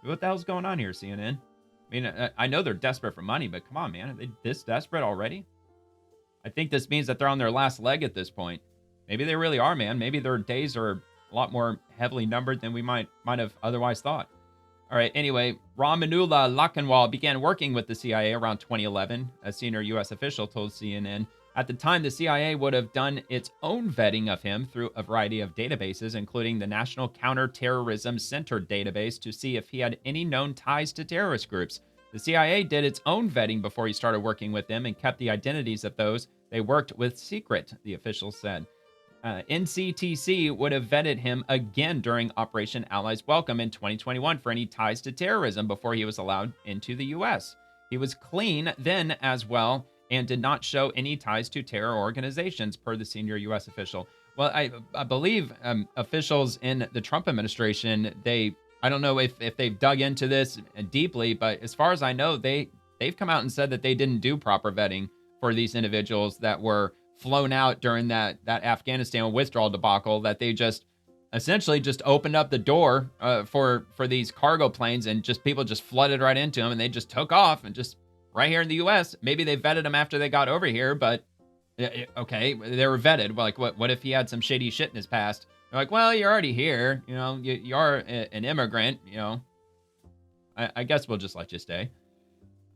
What the hell's going on here, CNN? I mean, I know they're desperate for money, but come on, man. Are they this desperate already? I think this means that they're on their last leg at this point. Maybe they really are, man. Maybe their days are a lot more heavily numbered than we might have otherwise thought. All right, anyway, Ramanullah Lockenwall began working with the CIA around 2011, a senior U.S. official told CNN. At the time, the CIA would have done its own vetting of him through a variety of databases, including the National Counterterrorism Center database, to see if he had any known ties to terrorist groups. The CIA did its own vetting before he started working with them and kept the identities of those they worked with secret, the official said. NCTC would have vetted him again during Operation Allies Welcome in 2021 for any ties to terrorism before he was allowed into the U.S. He was clean then as well and did not show any ties to terror organizations, per the senior U.S. official. Well, I believe officials in the Trump administration, I don't know if they've dug into this deeply, but as far as I know, they've come out and said that they didn't do proper vetting for these individuals that were flown out during that Afghanistan withdrawal debacle, that they just essentially just opened up the door for these cargo planes, and just people just flooded right into them, and they just took off, and just right here in the U.S. Maybe they vetted them after they got over here, but okay, they were vetted. Like, what if he had some shady shit in his past? They're like, well, you're already here. You know, you are an immigrant. You know, I guess we'll just let you stay.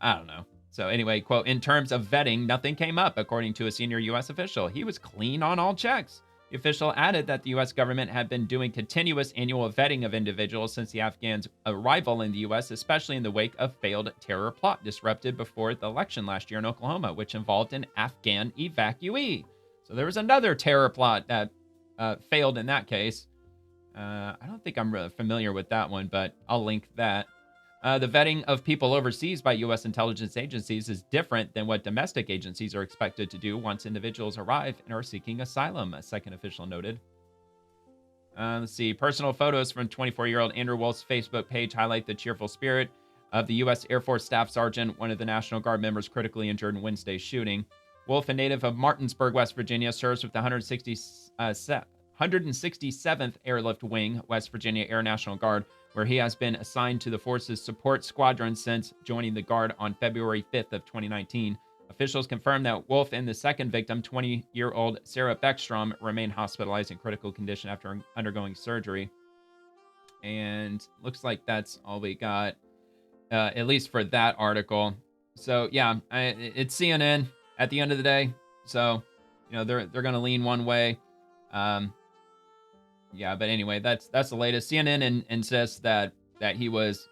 I don't know. So anyway, quote, in terms of vetting, nothing came up, according to a senior U.S. official. He was clean on all checks. The official added that the U.S. government had been doing continuous annual vetting of individuals since the Afghans' arrival in the U.S., especially in the wake of failed terror plot disrupted before the election last year in Oklahoma, which involved an Afghan evacuee. So there was another terror plot that failed in that case. I don't think I'm really familiar with that one, but I'll link that. The vetting of people overseas by U.S. intelligence agencies is different than what domestic agencies are expected to do once individuals arrive and are seeking asylum, a second official noted. Let's see. Personal photos from 24-year-old Andrew Wolf's Facebook page highlight the cheerful spirit of the U.S. Air Force Staff Sergeant, one of the National Guard members critically injured in Wednesday's shooting. Wolf, a native of Martinsburg, West Virginia, serves with the 167th Airlift Wing, West Virginia Air National Guard, where he has been assigned to the force's support squadron since joining the Guard on February 5th of 2019. Officials confirmed that Wolf and the second victim, 20-year-old Sarah Beckstrom, remain hospitalized in critical condition after undergoing surgery. And looks like that's all we got, at least for that article. So, yeah, it's CNN at the end of the day. So, they're going to lean one way. Yeah, but anyway, that's the latest. CNN insists that he was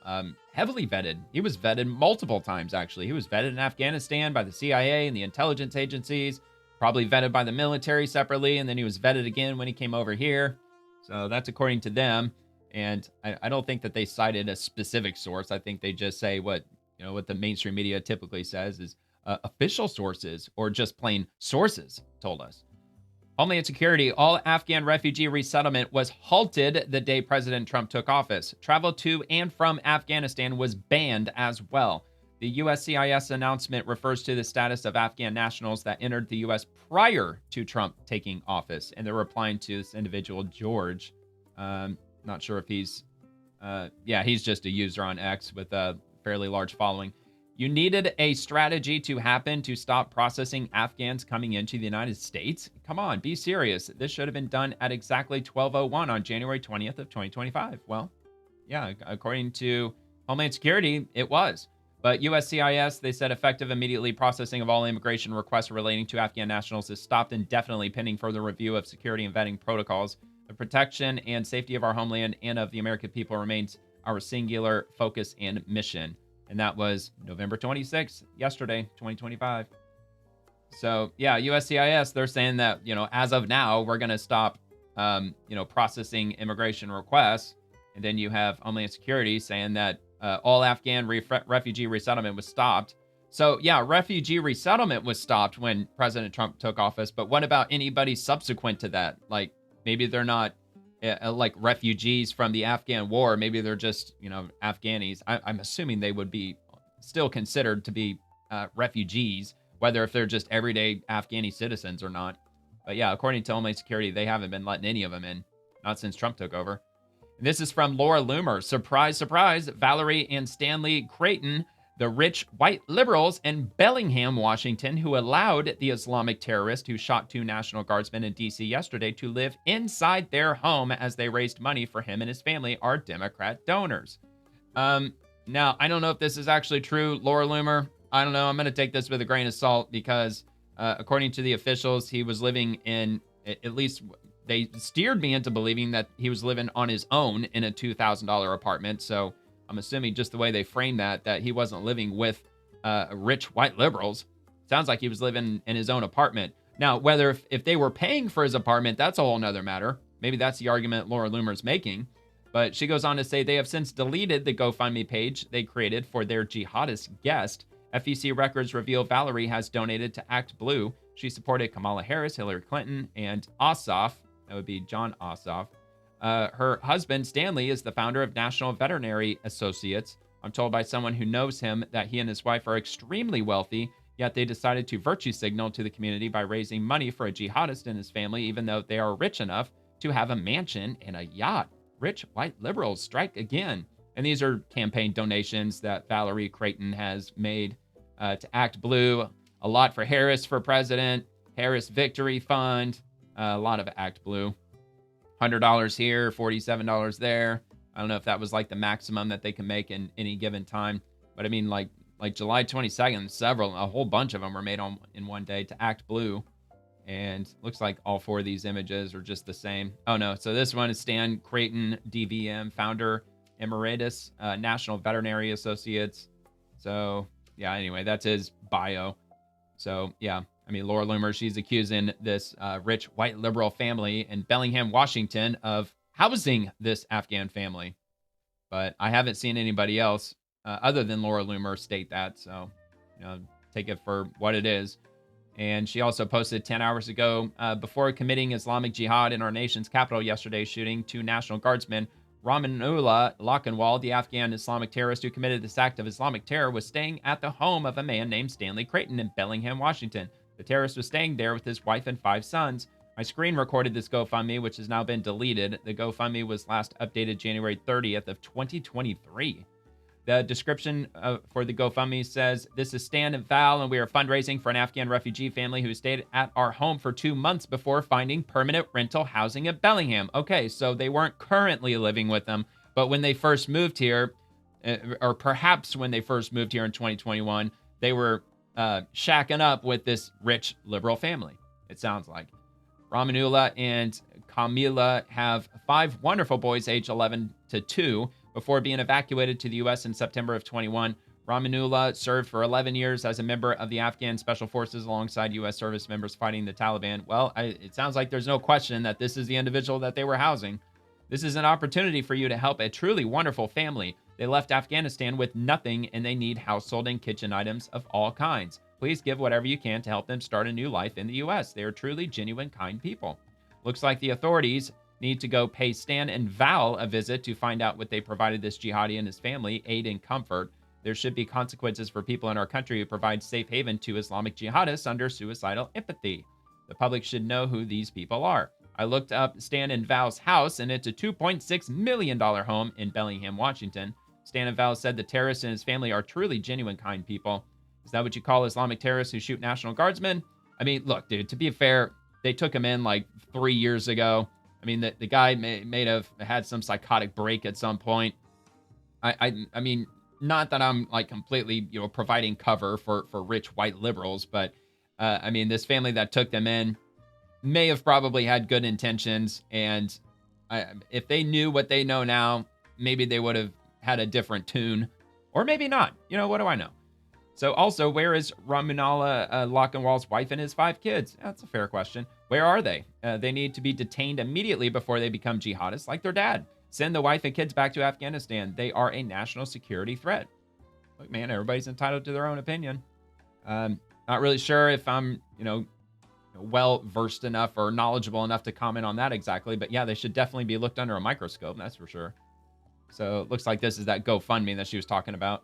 heavily vetted. He was vetted multiple times, actually. He was vetted in Afghanistan by the CIA and the intelligence agencies, probably vetted by the military separately, and then he was vetted again when he came over here. So that's according to them. And I don't think that they cited a specific source. I think they just say what the mainstream media typically says is official sources or just plain sources told us. Homeland Security, all Afghan refugee resettlement was halted the day President Trump took office. Travel to and from Afghanistan was banned as well. The USCIS announcement refers to the status of Afghan nationals that entered the U.S. prior to Trump taking office. And they're replying to this individual, George. Not sure if he's just a user on X with a fairly large following. You needed a strategy to happen to stop processing Afghans coming into the United States? Come on, be serious. This should have been done at exactly 12:01 on January 20th of 2025. Well, yeah, according to Homeland Security, it was. But USCIS, they said effective immediately processing of all immigration requests relating to Afghan nationals is stopped indefinitely pending further review of security and vetting protocols. The protection and safety of our homeland and of the American people remains our singular focus and mission. And that was November 26th, yesterday, 2025. So, yeah, USCIS, they're saying that, as of now, we're going to stop, processing immigration requests. And then you have Homeland Security saying that all Afghan refugee resettlement was stopped. So, yeah, refugee resettlement was stopped when President Trump took office. But what about anybody subsequent to that? Like, maybe they're not like refugees from the Afghan war. Maybe they're just, Afghanis. I'm assuming they would be still considered to be refugees, whether if they're just everyday Afghani citizens or not. But yeah, according to Homeland Security, they haven't been letting any of them in, not since Trump took over. And this is from Laura Loomer. Surprise, surprise, Valerie and Stanley Creighton, the rich white liberals in Bellingham, Washington, who allowed the Islamic terrorist who shot 2 National Guardsmen in D.C. yesterday to live inside their home as they raised money for him and his family, are Democrat donors. Now, I don't know if this is actually true, Laura Loomer. I don't know. I'm going to take this with a grain of salt because according to the officials, he was living in, at least they steered me into believing that he was living on his own in a $2,000 apartment. So I'm assuming just the way they framed that he wasn't living with rich white liberals. Sounds like he was living in his own apartment. Now, whether if they were paying for his apartment, that's a whole nother matter. Maybe that's the argument Laura Loomer's making. But she goes on to say they have since deleted the GoFundMe page they created for their jihadist guest. FEC records reveal Valerie has donated to Act Blue. She supported Kamala Harris, Hillary Clinton, and Ossoff. That would be John Ossoff. Her husband, Stanley, is the founder of National Veterinary Associates. I'm told by someone who knows him that he and his wife are extremely wealthy, yet they decided to virtue signal to the community by raising money for a jihadist and his family, even though they are rich enough to have a mansion and a yacht. Rich white liberals strike again. And these are campaign donations that Valerie Creighton has made to Act Blue. A lot for Harris for president, Harris Victory Fund, a lot of Act Blue. $100 here, $47 there. I don't know if that was like the maximum that they can make in any given time. But I mean, like July 22nd, a whole bunch of them were made in one day to Act Blue. And looks like all 4 of these images are just the same. Oh, no. So this one is Stan Creighton, DVM, founder emeritus, National Veterinary Associates. So, yeah, anyway, that's his bio. So, yeah, I mean, Laura Loomer, she's accusing this rich white liberal family in Bellingham, Washington, of housing this Afghan family. But I haven't seen anybody else other than Laura Loomer state that. So, take it for what it is. And she also posted 10 hours ago, before committing Islamic Jihad in our nation's capital yesterday, shooting 2 National Guardsmen, Ramanullah Lakhanwal, the Afghan Islamic terrorist who committed this act of Islamic terror, was staying at the home of a man named Stanley Creighton in Bellingham, Washington. The terrorist was staying there with his wife and 5 sons. My screen recorded this GoFundMe, which has now been deleted. The GoFundMe was last updated January 30th of 2023. The description for the GoFundMe says, "This is Stan and Val, and we are fundraising for an Afghan refugee family who stayed at our home for 2 months before finding permanent rental housing at Bellingham." Okay, so they weren't currently living with them, but when they first moved here, or perhaps when they first moved here in 2021, they were shacking up with this rich liberal family, it sounds like. Ramanullah and Kamila have 5 wonderful boys aged 11 to 2. Before being evacuated to the U.S. in September of 21, Ramanullah served for 11 years as a member of the Afghan Special Forces alongside U.S. service members fighting the Taliban. Well, it sounds like there's no question that this is the individual that they were housing. This is an opportunity for you to help a truly wonderful family. They left Afghanistan with nothing, and they need household and kitchen items of all kinds. Please give whatever you can to help them start a new life in the U.S. They are truly genuine, kind people. Looks like the authorities need to go pay Stan and Val a visit to find out what they provided this jihadi and his family, aid and comfort. There should be consequences for people in our country who provide safe haven to Islamic jihadists under suicidal empathy. The public should know who these people are. I looked up Stan and Val's house, and it's a $2.6 million home in Bellingham, Washington. Stan and Val said the terrorist and his family are truly genuine, kind people. Is that what you call Islamic terrorists who shoot National Guardsmen? I mean, look, dude, to be fair, they took him in like 3 years ago. I mean, the guy may have had some psychotic break at some point. I mean, not that I'm like completely, providing cover for rich white liberals, but I mean, this family that took them in may have probably had good intentions. And if they knew what they know now, maybe they would have had a different tune, or maybe not. What do I know? So also, where is Ramanullah Lakhanwal's wife and his 5 kids? That's a fair question. Where are they? They need to be detained immediately before they become jihadists like their dad. Send the wife and kids back to Afghanistan. They are a national security threat. Look, man, everybody's entitled to their own opinion. Not really sure if I'm, well-versed enough or knowledgeable enough to comment on that exactly. But yeah, they should definitely be looked under a microscope, that's for sure. So it looks like this is that GoFundMe that she was talking about.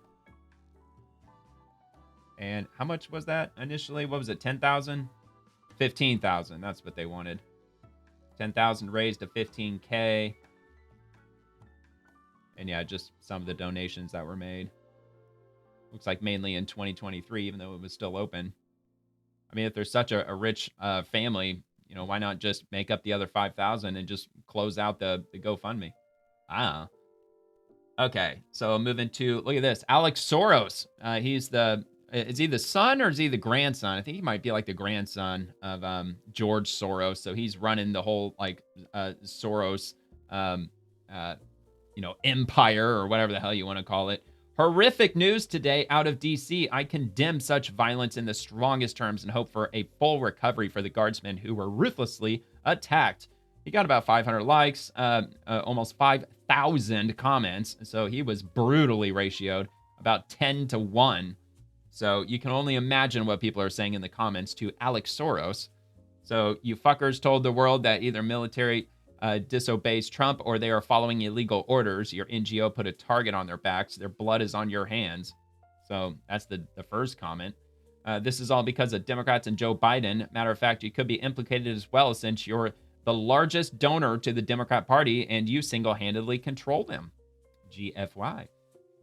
And how much was that initially? What was it? 10,000? 15,000. That's what they wanted. 10,000 raised to 15K. And yeah, just some of the donations that were made. Looks like mainly in 2023, even though it was still open. I mean, if there's such a rich family, why not just make up the other 5,000 and just close out the GoFundMe? I don't know. Okay, so moving to, look at this. Alex Soros. Is he the son or is he the grandson? I think he might be like the grandson of George Soros. So he's running the whole Soros, empire or whatever the hell you want to call it. Horrific news today out of D.C. I condemn such violence in the strongest terms and hope for a full recovery for the guardsmen who were ruthlessly attacked. He got about 500 likes, almost 5,000 comments. So he was brutally ratioed, about 10 to 1. So you can only imagine what people are saying in the comments to Alex Soros. So you fuckers told the world that either military disobeys Trump or they are following illegal orders. Your NGO put a target on their backs. Their blood is on your hands. So that's the first comment. This is all because of Democrats and Joe Biden. Matter of fact, you could be implicated as well since you're the largest donor to the Democrat Party and you single-handedly control them. GFY.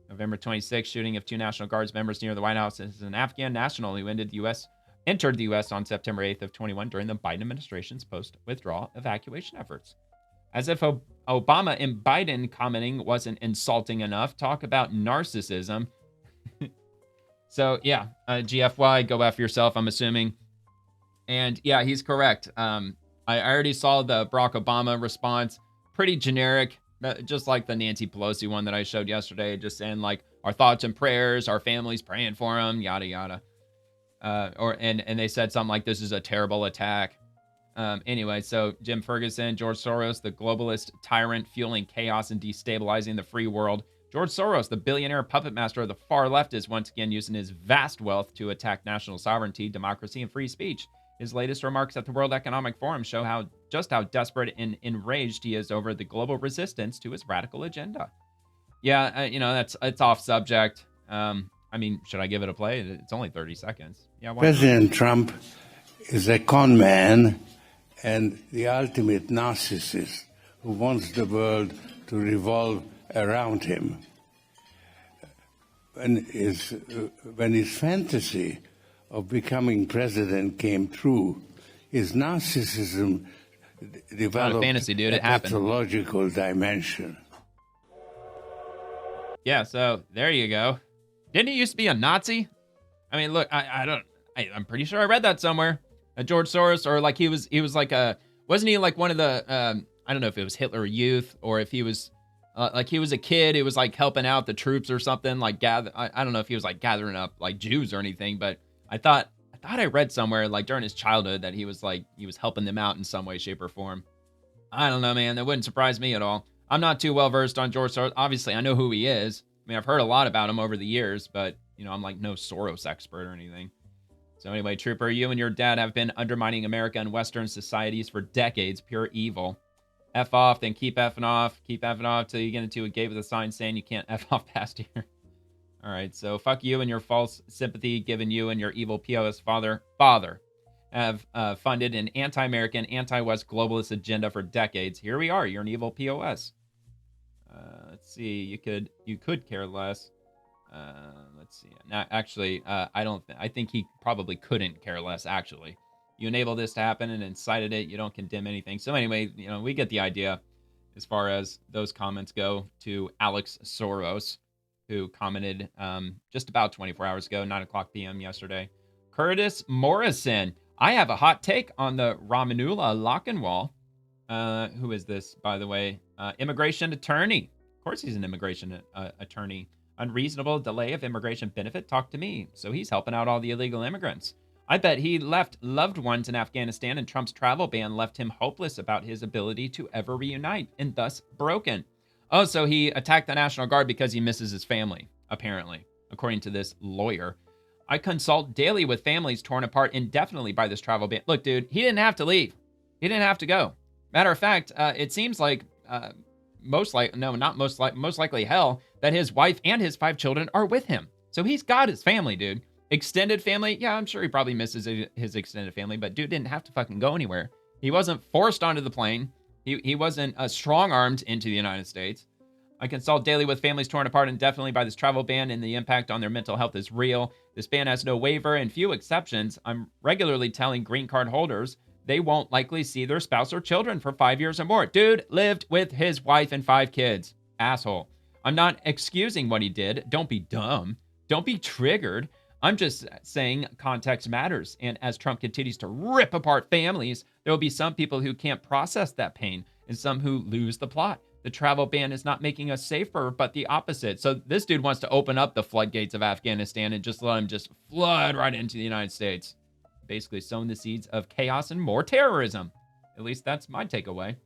November 26th, shooting of 2 National Guards members near the White House is an Afghan national who entered the U.S. on September 8th of 21 during the Biden administration's post-withdrawal evacuation efforts. As if Obama and Biden commenting wasn't insulting enough, talk about narcissism. So, yeah, GFY, go after yourself, I'm assuming. And, yeah, he's correct. I already saw the Barack Obama response. Pretty generic. Just like the Nancy Pelosi one that I showed yesterday, just saying like our thoughts and prayers, our families praying for him, yada yada. And they said something like this is a terrible attack. Anyway, so Jim Ferguson, George Soros, the globalist tyrant fueling chaos and destabilizing the free world, George Soros, the billionaire puppet master of the far left, is once again using his vast wealth to attack national sovereignty, democracy, and free speech. His latest remarks at the World Economic Forum show just how desperate and enraged he is over the global resistance to his radical agenda. Yeah, it's off subject. Should I give it a play? It's only 30 seconds. Yeah, why not? President Trump is a con man and the ultimate narcissist who wants the world to revolve around him. When his fantasy of becoming president came true, his narcissism developed not a fantasy, dude. It a happened. pathological dimension. Yeah, so there you go. Didn't he used to be a Nazi? I mean, look, I'm pretty sure I read that somewhere. George Soros, or like he was like wasn't he like one of the, I don't know if it was Hitler Youth or if he was, like he was a kid who was like helping out the troops or something, like I don't know if he was like gathering up like Jews or anything, but I thought I read somewhere like during his childhood that he was helping them out in some way, shape, or form. I don't know, man. That wouldn't surprise me at all. I'm not too well versed on George Soros. Obviously, I know who he is. I mean, I've heard a lot about him over the years, but I'm like no Soros expert or anything. So anyway, Trooper, you and your dad have been undermining America and Western societies for decades. Pure evil. F off, then keep effing off. Keep effing off till you get into a gate with a sign saying you can't F off past here. All right, so fuck you and your false sympathy given you and your evil POS father have funded an anti-American, anti-West globalist agenda for decades. Here we are. You're an evil POS. Let's see. You could care less. Let's see. Now, actually, I think he probably couldn't care less. Actually, you enabled this to happen and incited it. You don't condemn anything. So anyway, we get the idea as far as those comments go to Alex Soros, who commented just about 24 hours ago, 9:00 p.m. yesterday. Curtis Morrison. I have a hot take on the Ramanula Lockenwall. Who is this, by the way? Immigration attorney. Of course he's an immigration attorney. Unreasonable delay of immigration benefit. Talk to me. So he's helping out all the illegal immigrants. I bet he left loved ones in Afghanistan, and Trump's travel ban left him hopeless about his ability to ever reunite, and thus broken. Oh, so he attacked the National Guard because he misses his family, apparently, according to this lawyer. I consult daily with families torn apart indefinitely by this travel ban. Look, dude, he didn't have to leave. He didn't have to go. Matter of fact, it seems like most likely hell that his wife and his 5 children are with him. So he's got his family, dude. Extended family, yeah, I'm sure he probably misses his extended family, but dude didn't have to fucking go anywhere. He wasn't forced onto the plane. He wasn't strong-armed into the United States. I consult daily with families torn apart indefinitely by this travel ban, and the impact on their mental health is real. This ban has no waiver and few exceptions. I'm regularly telling green card holders they won't likely see their spouse or children for 5 years or more. Dude lived with his wife and 5 kids. Asshole. I'm not excusing what he did. Don't be dumb. Don't be triggered. I'm just saying context matters. And as Trump continues to rip apart families, there will be some people who can't process that pain and some who lose the plot. The travel ban is not making us safer, but the opposite. So this dude wants to open up the floodgates of Afghanistan and just let him just flood right into the United States. Basically sowing the seeds of chaos and more terrorism. At least that's my takeaway.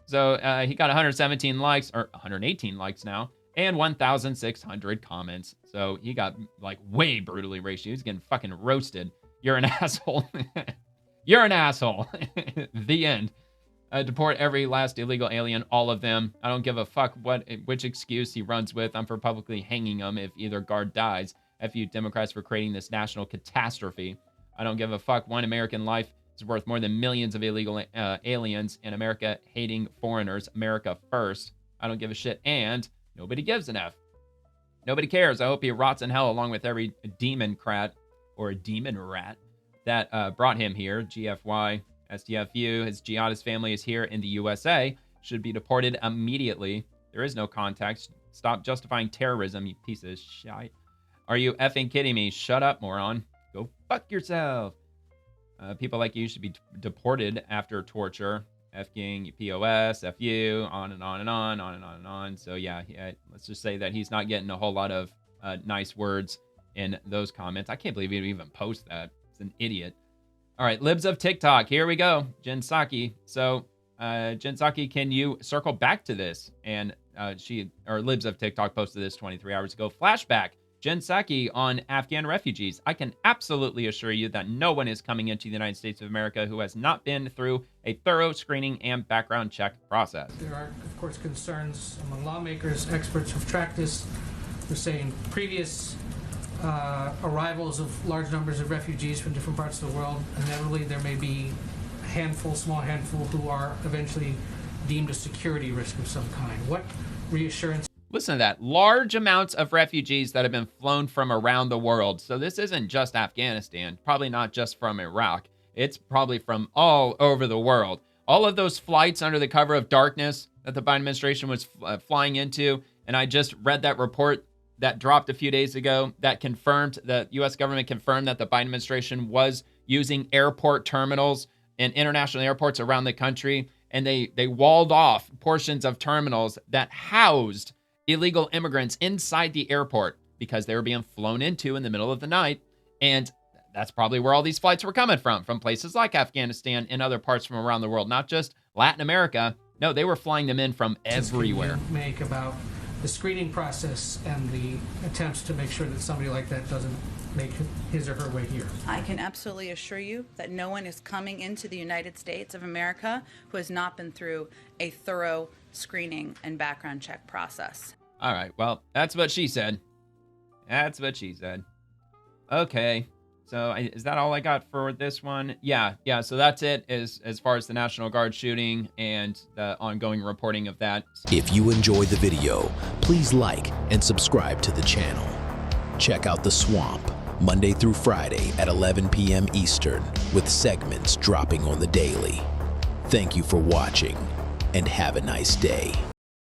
So he got 117 likes, or 118 likes now, and 1,600 comments. So he got like way brutally ratioed. He's getting fucking roasted. You're an asshole. You're an asshole. The end. Deport every last illegal alien, all of them. I don't give a fuck which excuse he runs with. I'm for publicly hanging him if either guard dies. F you Democrats for creating this national catastrophe. I don't give a fuck. One American life is worth more than millions of illegal aliens, and America hating foreigners. America first. I don't give a shit, and nobody gives an F. Nobody cares. I hope he rots in hell along with every demon-crat or demon rat that brought him here. GFY, STFU, his jihadist family is here in the USA. Should be deported immediately. There is no context. Stop justifying terrorism, you piece of shit. Are you effing kidding me? Shut up, moron. Go fuck yourself. People like you should be deported after torture. F-king, POS, FU, on and on and on, on and on and on. So yeah, let's just say that he's not getting a whole lot of nice words in those comments. I can't believe he would even post that. It's an idiot. All right, libs of TikTok. Here we go. Jen Psaki. So Jen Psaki, can you circle back to this and Libs of TikTok posted this 23 hours ago. Flashback. Jen Psaki on Afghan refugees. I can absolutely assure you that no one is coming into the United States of America who has not been through a thorough screening and background check process. There are, of course, concerns among lawmakers, experts who've tracked this. They're saying previous arrivals of large numbers of refugees from different parts of the world, inevitably there may be a small handful who are eventually deemed a security risk of some kind. What reassurance? Listen to that. Large amounts of refugees that have been flown from around the world. So this isn't just Afghanistan, probably not just from Iraq. It's probably from all over the world. All of those flights under the cover of darkness that the Biden administration was flying into. And I just read that report that dropped a few days ago that confirmed, the U.S. government confirmed that the Biden administration was using airport terminals and international airports around the country. And they walled off portions of terminals that housed illegal immigrants inside the airport because they were being flown into in the middle of the night. And that's probably where all these flights were coming from places like Afghanistan and other parts from around the world, not just Latin America. No, they were flying them in from everywhere. Make about the screening process and the attempts to make sure that somebody like that doesn't make his or her way here. I can absolutely assure you that no one is coming into the United States of America who has not been through a thorough screening and background check process. All right, well, that's what she said. That's what she said. Okay, so is that all I got for this one? Yeah, so that's it as far as the National Guard shooting and the ongoing reporting of that. If you enjoyed the video, please like and subscribe to the channel. Check out The Swamp, Monday through Friday at 11 p.m. Eastern, with segments dropping on the daily. Thank you for watching, and have a nice day.